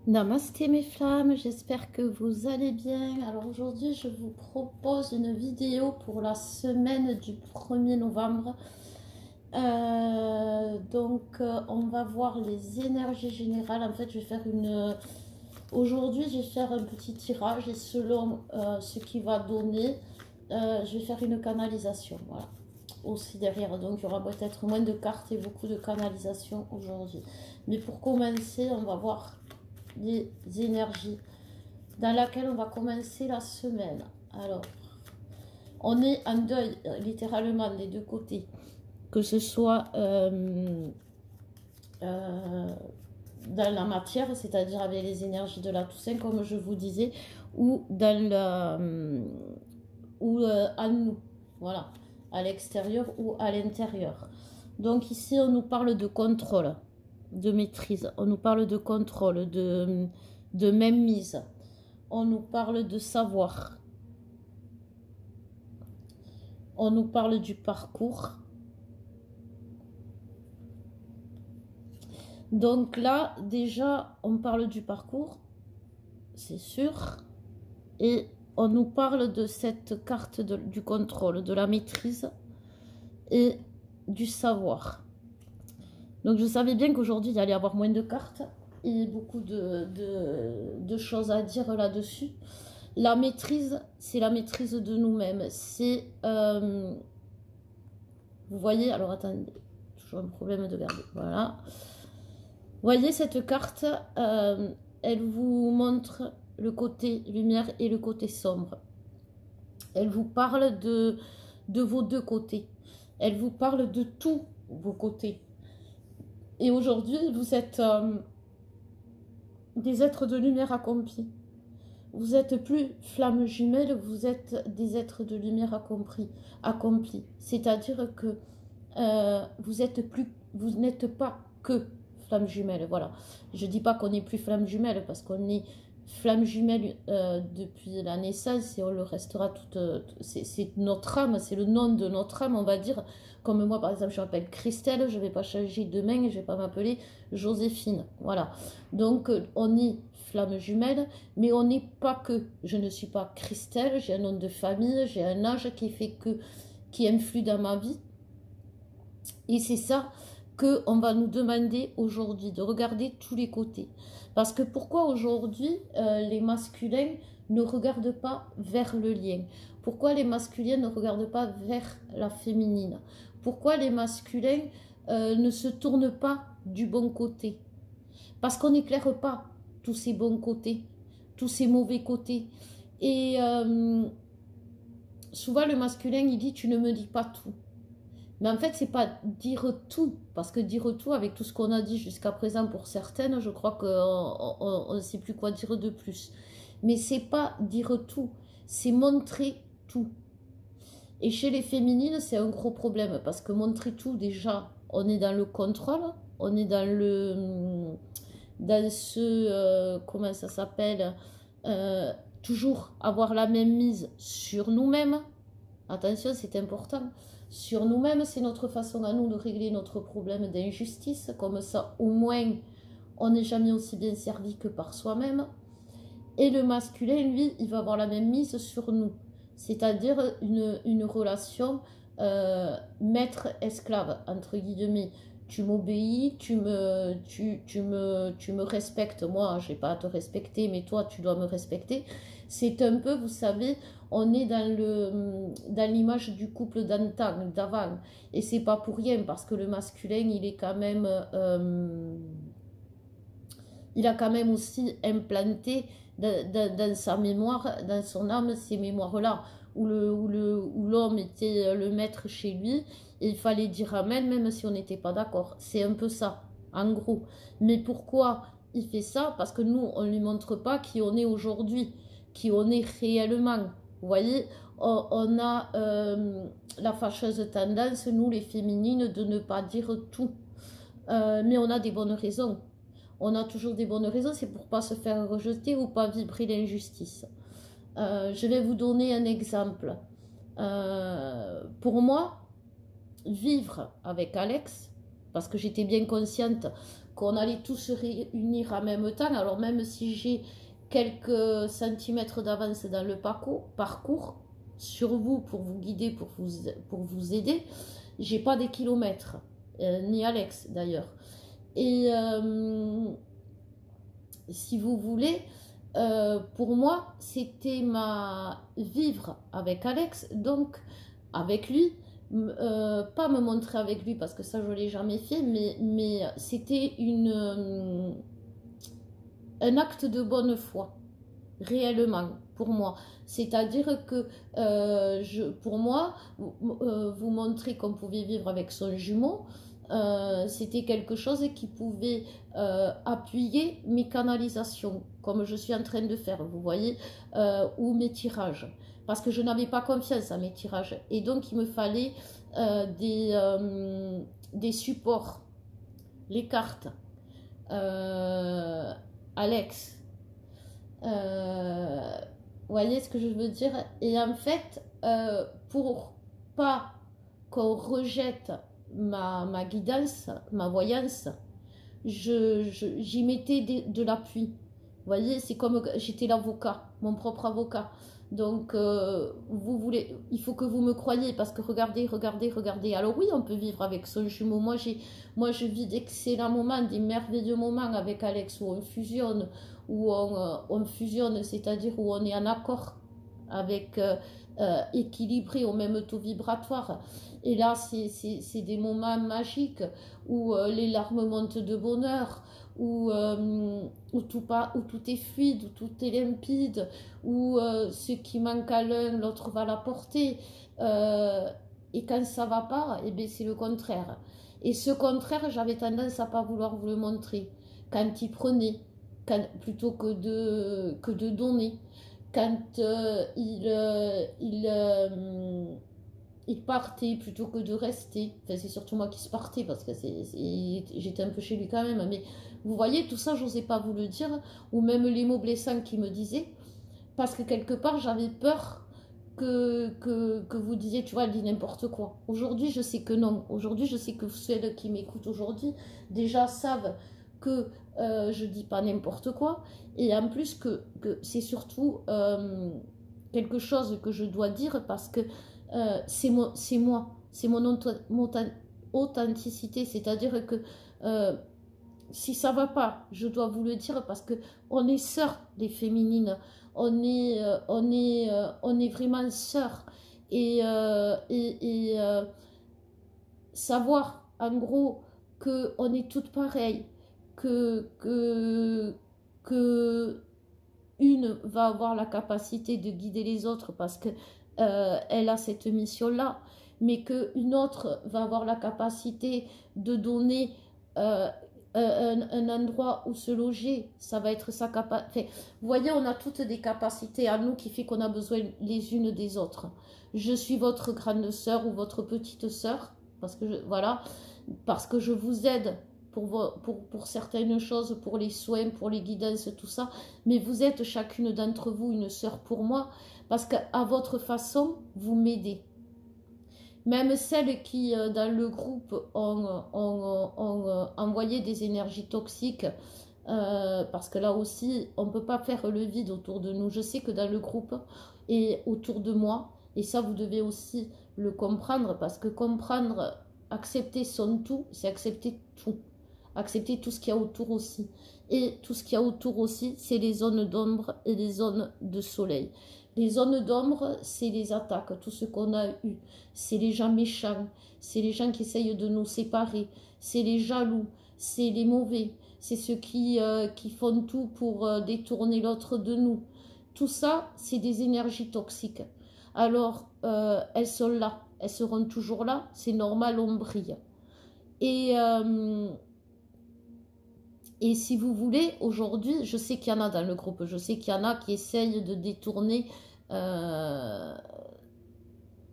Namasté mes flammes, j'espère que vous allez bien. Alors aujourd'hui je vous propose une vidéo pour la semaine du 1er novembre. On va voir les énergies générales. En fait je vais faire une... Aujourd'hui je vais faire un petit tirage et selon ce qui va donner, je vais faire une canalisation. Voilà. Aussi derrière, donc il y aura peut-être moins de cartes et beaucoup de canalisation aujourd'hui. Mais pour commencer, on va voir les énergies dans laquelle on va commencer la semaine. Alors, on est en deuil littéralement des deux côtés, que ce soit dans la matière, c'est-à-dire avec les énergies de la Toussaint, comme je vous disais, ou dans à nous, voilà, à l'extérieur ou à l'intérieur. Donc ici, on nous parle de contrôle, de maîtrise, on nous parle de contrôle, de mainmise, on nous parle de savoir, on nous parle du parcours. Donc là, déjà, on parle du parcours, c'est sûr, et on nous parle de cette carte du contrôle, de la maîtrise et du savoir. Donc je savais bien qu'aujourd'hui, il allait y avoir moins de cartes et beaucoup de choses à dire là-dessus. La maîtrise, c'est la maîtrise de nous-mêmes. C'est... vous voyez, alors attendez, toujours un problème de garder. Voilà. Vous voyez cette carte, elle vous montre le côté lumière et le côté sombre. Elle vous parle de vos deux côtés. Elle vous parle de tous vos côtés. Et aujourd'hui, vous êtes des êtres de lumière accomplis. Vous n'êtes plus flammes jumelles, vous êtes des êtres de lumière accomplis. C'est-à-dire que vous n'êtes pas que flammes jumelles. Voilà. Je ne dis pas qu'on n'est plus flammes jumelles parce qu'on est flammes jumelles depuis la naissance et on le restera toute. C'est notre âme, c'est le nom de notre âme, on va dire. Comme moi, par exemple, je m'appelle Christelle, je ne vais pas changer demain et je ne vais pas m'appeler Joséphine. Voilà. Donc, on est flammes jumelles, mais on n'est pas que. Je ne suis pas Christelle, j'ai un nom de famille, j'ai un âge qui influe dans ma vie. Et c'est ça qu'on va nous demander aujourd'hui, de regarder tous les côtés. Parce que pourquoi aujourd'hui les masculins ne regardent pas vers le lien? Pourquoi les masculins ne regardent pas vers la féminine? Pourquoi les masculins ne se tournent pas du bon côté? Parce qu'on n'éclaire pas tous ces bons côtés, tous ces mauvais côtés. Et souvent le masculin, il dit « tu ne me dis pas tout ». Mais en fait, c'est pas dire tout, parce que dire tout, avec tout ce qu'on a dit jusqu'à présent pour certaines, je crois qu'on ne sait plus quoi dire de plus. Mais c'est pas dire tout, c'est montrer tout. Et chez les féminines, c'est un gros problème, parce que montrer tout, déjà, on est dans le contrôle, on est dans comment ça s'appelle, toujours avoir la même mise sur nous-mêmes. Attention, c'est important. Sur nous-mêmes, c'est notre façon à nous de régler notre problème d'injustice. Comme ça, au moins, on n'est jamais aussi bien servi que par soi-même. Et le masculin, lui, il va avoir la même mise sur nous. C'est-à-dire une relation maître-esclave, entre guillemets. Tu m'obéis, tu me respectes. Moi, je n'ai pas à te respecter, mais toi, tu dois me respecter. C'est un peu, vous savez, on est dans l'image du couple d'avant. Et c'est pas pour rien, parce que le masculin, il est quand même... il a quand même aussi implanté dans sa mémoire, dans son âme, ces mémoires-là, où l'homme était le maître chez lui, et il fallait dire amen, même si on n'était pas d'accord. C'est un peu ça, en gros. Mais pourquoi il fait ça? Parce que nous, on ne lui montre pas qui on est aujourd'hui, qui on est réellement. Vous voyez, on a la fâcheuse tendance, nous les féminines, de ne pas dire tout. Mais on a des bonnes raisons. On a toujours des bonnes raisons, c'est pour ne pas se faire rejeter ou pas vibrer l'injustice. Je vais vous donner un exemple. Pour moi, vivre avec Alex, parce que j'étais bien consciente qu'on allait tous se réunir en même temps. Alors même si j'ai quelques centimètres d'avance dans le parcours sur vous pour vous guider, pour vous aider, j'ai pas des kilomètres, ni Alex d'ailleurs. Et si vous voulez, pour moi, c'était vivre avec Alex, donc avec lui, pas me montrer avec lui parce que ça je l'ai jamais fait, mais c'était un acte de bonne foi, réellement, pour moi. C'est-à-dire que pour moi, vous montrer qu'on pouvait vivre avec son jumeau, c'était quelque chose qui pouvait appuyer mes canalisations, comme je suis en train de faire, vous voyez, ou mes tirages. Parce que je n'avais pas confiance à mes tirages. Et donc, il me fallait des supports, les cartes, Alex. Vous voyez ce que je veux dire? Et en fait, pour pas qu'on rejette ma guidance, ma voyance, j'y mettais de l'appui. Vous voyez, c'est comme j'étais l'avocat, mon propre avocat. Donc, il faut que vous me croyiez parce que regardez. Alors oui, on peut vivre avec son jumeau. Moi, je vis d'excellents moments, des merveilleux moments avec Alex où on fusionne, c'est-à-dire où on est en accord avec équilibré au même taux vibratoire. Et là, c'est des moments magiques où les larmes montent de bonheur, où tout est fluide, où tout est limpide, où ce qui manque à l'un, l'autre va l'apporter. Et quand ça va pas, eh bien, c'est le contraire. Et ce contraire, j'avais tendance à pas vouloir vous le montrer. Quand il prenait, plutôt que de donner. Quand il partait plutôt que de rester. Enfin, c'est surtout moi qui se partais parce que j'étais un peu chez lui quand même. Mais vous voyez, tout ça, j'osais pas vous le dire. Ou même les mots blessants qu'il me disait. Parce que quelque part, j'avais peur que vous disiez, tu vois, elle dit n'importe quoi. Aujourd'hui, je sais que non. Aujourd'hui, je sais que ceux qui m'écoutent aujourd'hui, déjà savent que je dis pas n'importe quoi. Et en plus, que c'est surtout quelque chose que je dois dire parce que c'est moi, c'est mon authenticité, c'est-à-dire que si ça va pas, je dois vous le dire parce que on est sœurs, les féminines, on est vraiment sœurs et savoir en gros que on est toutes pareilles, que une va avoir la capacité de guider les autres parce que elle a cette mission-là, mais qu'une autre va avoir la capacité de donner un endroit où se loger, ça va être sa capacité. Enfin, vous voyez, on a toutes des capacités à nous qui fait qu'on a besoin les unes des autres. Je suis votre grande sœur ou votre petite sœur, parce que voilà, parce que je vous aide pour certaines choses, pour les soins, pour les guidances, tout ça, mais vous êtes chacune d'entre vous une sœur pour moi, parce qu'à votre façon, vous m'aidez. Même celles qui, dans le groupe, ont envoyé des énergies toxiques, parce que là aussi, on ne peut pas faire le vide autour de nous. Je sais que dans le groupe et autour de moi, et ça, vous devez aussi le comprendre, parce que comprendre, accepter son tout, c'est accepter tout. Accepter tout ce qu'il y a autour aussi. Et tout ce qu'il y a autour aussi, c'est les zones d'ombre et les zones de soleil. Les zones d'ombre, c'est les attaques, tout ce qu'on a eu. C'est les gens méchants, c'est les gens qui essayent de nous séparer, c'est les jaloux, c'est les mauvais, c'est ceux qui font tout pour détourner l'autre de nous. Tout ça, c'est des énergies toxiques. Alors, elles sont là, elles seront toujours là, c'est normal, on brille. Et si vous voulez, aujourd'hui, je sais qu'il y en a dans le groupe, je sais qu'il y en a qui essayent de détourner, de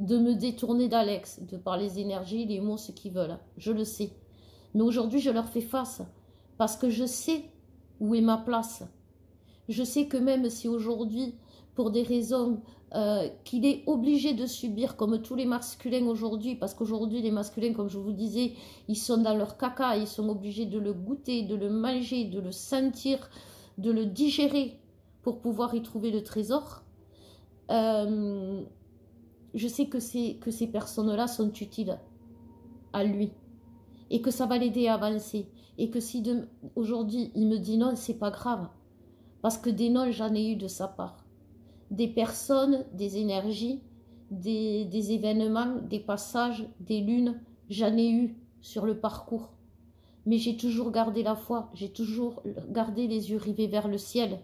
me détourner d'Alex, de par les énergies, les mots, ce qu'ils veulent. Je le sais. Mais aujourd'hui, je leur fais face parce que je sais où est ma place. Je sais que même si aujourd'hui, pour des raisons qu'il est obligé de subir, comme tous les masculins aujourd'hui, parce qu'aujourd'hui, les masculins, comme je vous disais, ils sont dans leur caca, ils sont obligés de le goûter, de le manger, de le sentir, de le digérer pour pouvoir y trouver le trésor. Je sais que ces personnes-là sont utiles à lui et que ça va l'aider à avancer. Et que si aujourd'hui il me dit non, c'est pas grave, parce que des non, j'en ai eu de sa part. Des personnes, des énergies, des événements, des passages, des lunes, j'en ai eu sur le parcours. Mais j'ai toujours gardé la foi, j'ai toujours gardé les yeux rivés vers le ciel,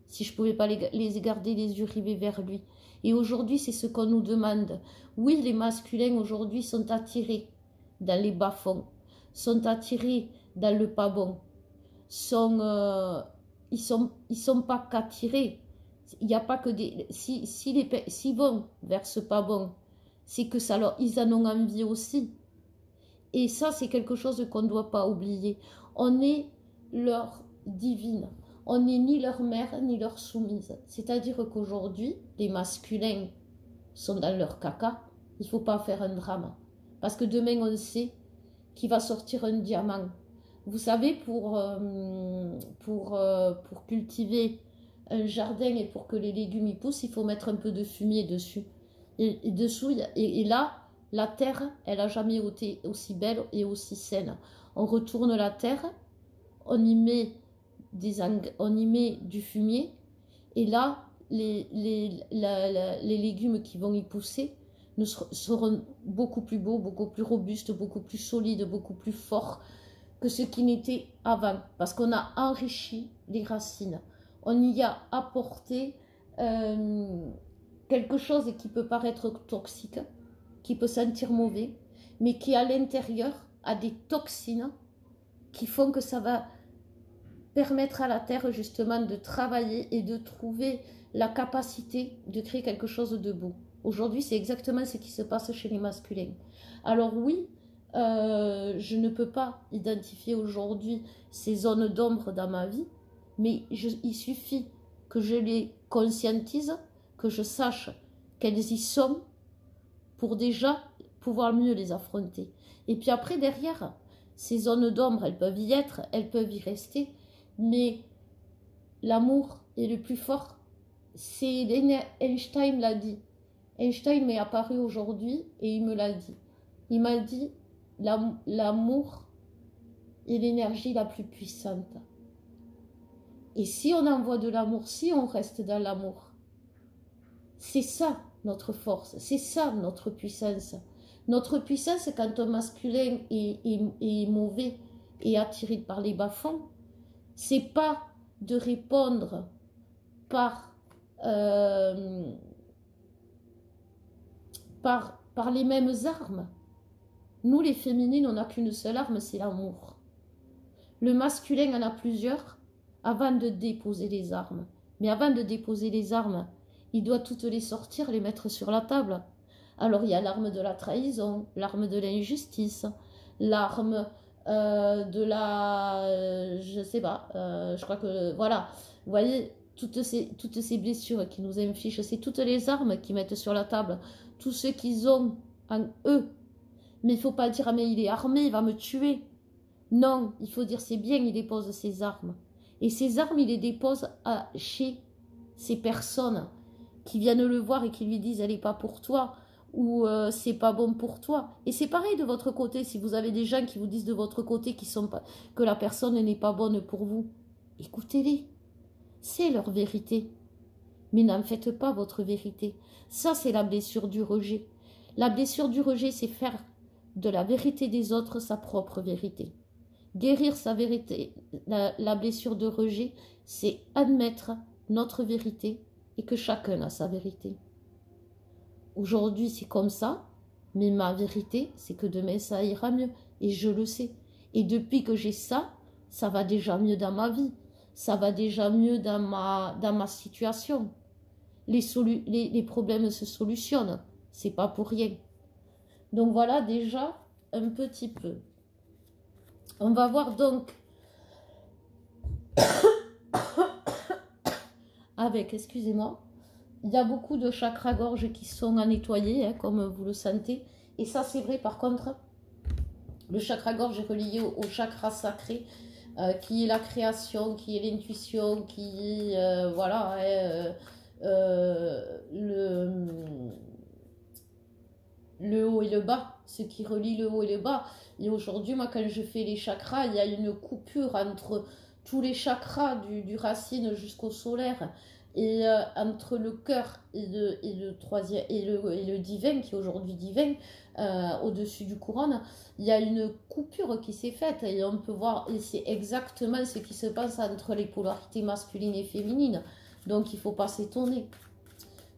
si je ne pouvais pas les garder les yeux rivés vers lui. Et aujourd'hui, c'est ce qu'on nous demande. Oui, les masculins aujourd'hui sont attirés dans les bas-fonds, sont attirés dans le pas bon, ils sont pas qu'attirés. Il n'y a pas que des... S'ils vont vers ce pas bon, c'est que ils en ont envie aussi. Et ça, c'est quelque chose qu'on ne doit pas oublier. On est leur divine. On n'est ni leur mère, ni leur soumise. C'est-à-dire qu'aujourd'hui, les masculins sont dans leur caca. Il ne faut pas faire un drame. Parce que demain, on sait qu'il va sortir un diamant. Vous savez, pour cultiver un jardin et pour que les légumes y poussent, il faut mettre un peu de fumier dessus. Et dessous, et là, la terre, elle n'a jamais été aussi belle et aussi saine. On retourne la terre, on y met du fumier, et là, les légumes qui vont y pousser seront beaucoup plus beaux, beaucoup plus robustes, beaucoup plus solides, beaucoup plus forts que ce qui n'était avant. Parce qu'on a enrichi les racines. On y a apporté quelque chose qui peut paraître toxique, qui peut sentir mauvais, mais qui à l'intérieur a des toxines qui font que ça va permettre à la terre justement de travailler et de trouver la capacité de créer quelque chose de beau. Aujourd'hui, c'est exactement ce qui se passe chez les masculins. Alors oui, je ne peux pas identifier aujourd'hui ces zones d'ombre dans ma vie, mais il suffit que je les conscientise, que je sache qu'elles y sont pour déjà pouvoir mieux les affronter. Et puis après, derrière, ces zones d'ombre, elles peuvent y être, elles peuvent y rester, mais l'amour est le plus fort. Einstein l'a dit. Einstein m'est apparu aujourd'hui et il me l'a dit. Il m'a dit, l'amour est l'énergie la plus puissante. Et si on envoie de l'amour, si on reste dans l'amour, c'est ça notre force, c'est ça notre puissance. Notre puissance, quand un masculin est mauvais et attiré par les bas-fonds, c'est pas de répondre par les mêmes armes. Nous, les féminines, on n'a qu'une seule arme, c'est l'amour. Le masculin en a plusieurs avant de déposer les armes. Mais avant de déposer les armes, il doit toutes les sortir, les mettre sur la table. Alors, il y a l'arme de la trahison, l'arme de l'injustice, l'arme de la... je sais pas, je crois que... Voilà, vous voyez, toutes ces blessures qui nous infligent, c'est toutes les armes qu'ils mettent sur la table, tout ce qu'ils ont en eux. Mais il ne faut pas dire, ah, mais il est armé, il va me tuer. Non, il faut dire, c'est bien, il dépose ses armes. Et ces armes, il les dépose chez ces personnes qui viennent le voir et qui lui disent, elle n'est pas pour toi, ou c'est pas bon pour toi. Et c'est pareil de votre côté, si vous avez des gens qui vous disent de votre côté que la personne n'est pas bonne pour vous, écoutez-les. C'est leur vérité. Mais n'en faites pas votre vérité. Ça, c'est la blessure du rejet. La blessure du rejet, c'est faire de la vérité des autres sa propre vérité. Guérir sa vérité, la blessure de rejet, c'est admettre notre vérité et que chacun a sa vérité. Aujourd'hui, c'est comme ça, mais ma vérité, c'est que demain, ça ira mieux. Et je le sais. Et depuis que j'ai ça, ça va déjà mieux dans ma vie. Ça va déjà mieux dans ma situation. Les problèmes se solutionnent. C'est pas pour rien. Donc voilà déjà un petit peu. On va voir donc avec, excusez-moi, Il y a beaucoup de chakras-gorge qui sont à nettoyer, hein, comme vous le sentez. Et ça, c'est vrai, par contre, le chakra-gorge est relié au chakra sacré, qui est la création, qui est l'intuition, qui est, voilà, le haut et le bas, ce qui relie le haut et le bas. Et aujourd'hui, moi, quand je fais les chakras, il y a une coupure entre tous les chakras, du racine jusqu'au solaire, et entre le cœur et le troisième et le divin, qui est aujourd'hui divin, au-dessus du couronne, il y a une coupure qui s'est faite, et on peut voir, et c'est exactement ce qui se passe entre les polarités masculines et féminines. Donc il ne faut pas s'étonner.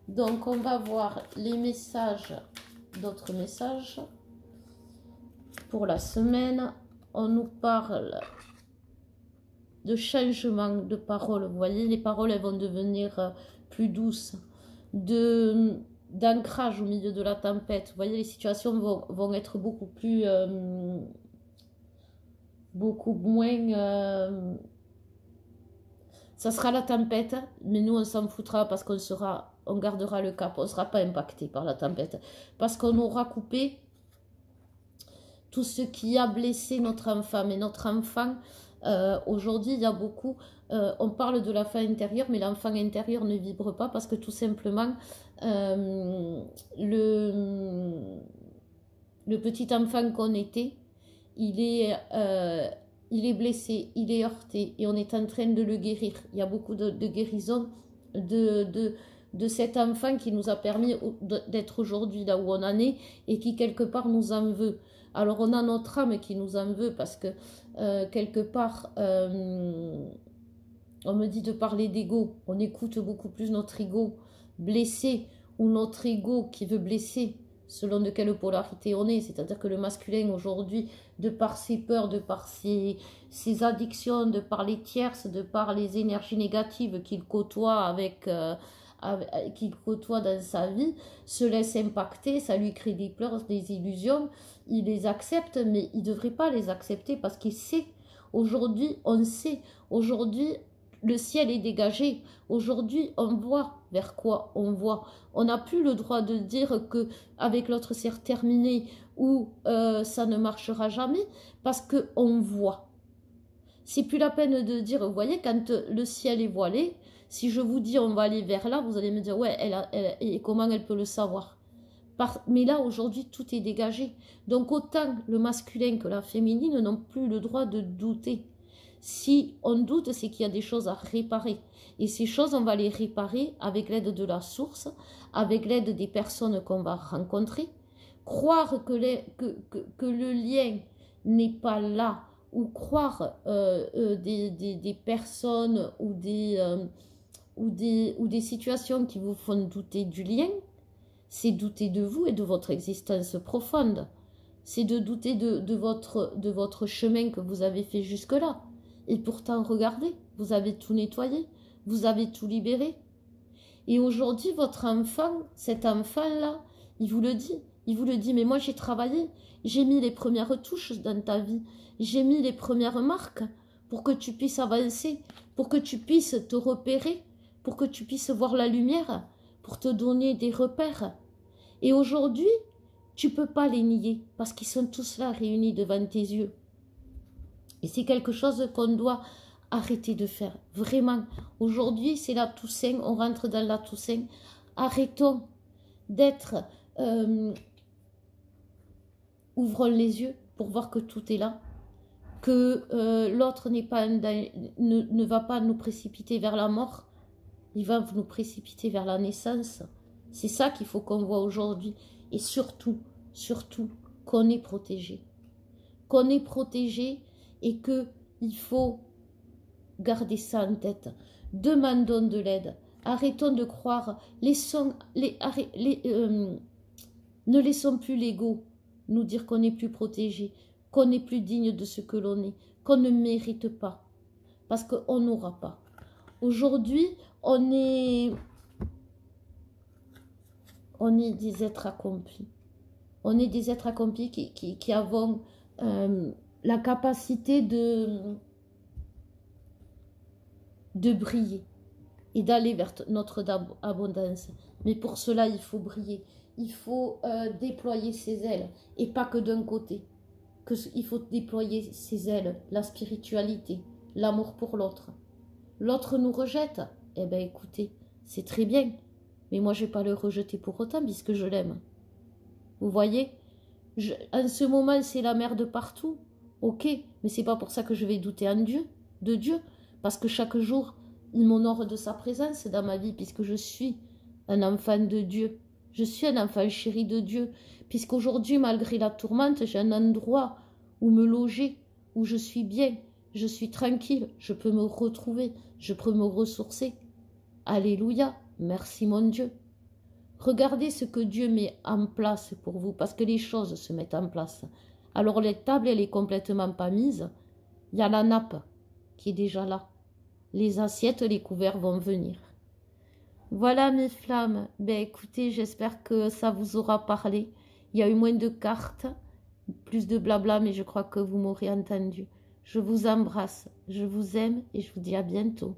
Donc on va voir les messages, d'autres messages pour la semaine. On nous parle de changement de parole. Vous voyez, les paroles, elles vont devenir plus douces, d'ancrage au milieu de la tempête. Vous voyez, les situations vont être beaucoup plus, beaucoup moins, ça sera la tempête, mais nous on s'en foutra parce on gardera le cap, on ne sera pas impacté par la tempête, parce qu'on aura coupé tout ce qui a blessé notre enfant. Mais notre enfant, aujourd'hui, il y a beaucoup, on parle de l'enfant intérieur, mais l'enfant intérieur ne vibre pas parce que tout simplement, le petit enfant qu'on était, il est blessé, il est heurté, et on est en train de le guérir. Il y a beaucoup de guérison de cet enfant qui nous a permis d'être aujourd'hui là où on en est, et qui quelque part nous en veut. Alors on a notre âme qui nous en veut parce que quelque part, on me dit de parler d'ego. On écoute beaucoup plus notre ego blessé, ou notre ego qui veut blesser, selon de quelle polarité on est. C'est-à-dire que le masculin aujourd'hui, de par ses peurs, de par ses addictions, de par les tierces, de par les énergies négatives qu'il côtoie qu'il côtoie dans sa vie, se laisse impacter, ça lui crée des pleurs, des illusions, il les accepte, mais il ne devrait pas les accepter parce qu'il sait, aujourd'hui, on sait, aujourd'hui, le ciel est dégagé, aujourd'hui, on voit vers quoi on voit. On n'a plus le droit de dire que avec l'autre c'est terminé, ou ça ne marchera jamais, parce qu'on voit. C'est plus la peine de dire, vous voyez, quand le ciel est voilé, si je vous dis on va aller vers là, vous allez me dire, ouais, et comment elle peut le savoir? Mais là, aujourd'hui, tout est dégagé. Donc, autant le masculin que la féminine n'ont plus le droit de douter. Si on doute, c'est qu'il y a des choses à réparer. Et ces choses, on va les réparer avec l'aide de la source, avec l'aide des personnes qu'on va rencontrer. Croire que le lien n'est pas là, ou croire des personnes ou des situations qui vous font douter du lien, c'est douter de vous et de votre existence profonde. C'est de douter de votre chemin que vous avez fait jusque-là. Et pourtant, regardez, vous avez tout nettoyé, vous avez tout libéré. Et aujourd'hui, votre enfant, cet enfant-là, il vous le dit, mais moi j'ai travaillé, j'ai mis les premières touches dans ta vie, j'ai mis les premières marques pour que tu puisses avancer, pour que tu puisses te repérer, pour que tu puisses voir la lumière, pour te donner des repères. Et aujourd'hui, tu ne peux pas les nier, parce qu'ils sont tous là réunis devant tes yeux. Et c'est quelque chose qu'on doit arrêter de faire, vraiment. Aujourd'hui, c'est la Toussaint, on rentre dans la Toussaint. Arrêtons d'être... ouvrons les yeux pour voir que tout est là, que l'autre ne va pas nous précipiter vers la mort, il va nous précipiter vers la naissance. C'est ça qu'il faut qu'on voit aujourd'hui. Et surtout, qu'on est protégé. Qu'on est protégé et qu'il faut garder ça en tête. Demandons de l'aide. Arrêtons de croire. Ne laissons plus l'ego nous dire qu'on n'est plus protégé, qu'on n'est plus digne de ce que l'on est, qu'on ne mérite pas. Parce qu'on n'aura pas. Aujourd'hui, on est des êtres accomplis. On est des êtres accomplis qui avons la capacité de briller. et d'aller vers notre abondance. Mais pour cela, il faut briller. Il faut déployer ses ailes, et pas que d'un côté. Il faut déployer ses ailes, la spiritualité, l'amour pour l'autre. L'autre nous rejette. Eh bien, écoutez, c'est très bien. Mais moi, je ne vais pas le rejeter pour autant, puisque je l'aime. Vous voyez, en ce moment, c'est la merde partout. Ok, mais c'est pas pour ça que je vais douter de Dieu. Parce que chaque jour, il m'honore de sa présence dans ma vie, puisque je suis un enfant de Dieu. Je suis un enfant chéri de Dieu, puisqu'aujourd'hui, malgré la tourmente, j'ai un endroit où me loger, où je suis bien, je suis tranquille, je peux me retrouver, je peux me ressourcer. Alléluia, merci mon Dieu. Regardez ce que Dieu met en place pour vous, parce que les choses se mettent en place. Alors la table, elle est complètement pas mise. Il y a la nappe qui est déjà là. Les assiettes, les couverts vont venir. Voilà mes flammes. Ben écoutez, j'espère que ça vous aura parlé. Il y a eu moins de cartes, plus de blabla, mais je crois que vous m'aurez entendu. Je vous embrasse, je vous aime et je vous dis à bientôt.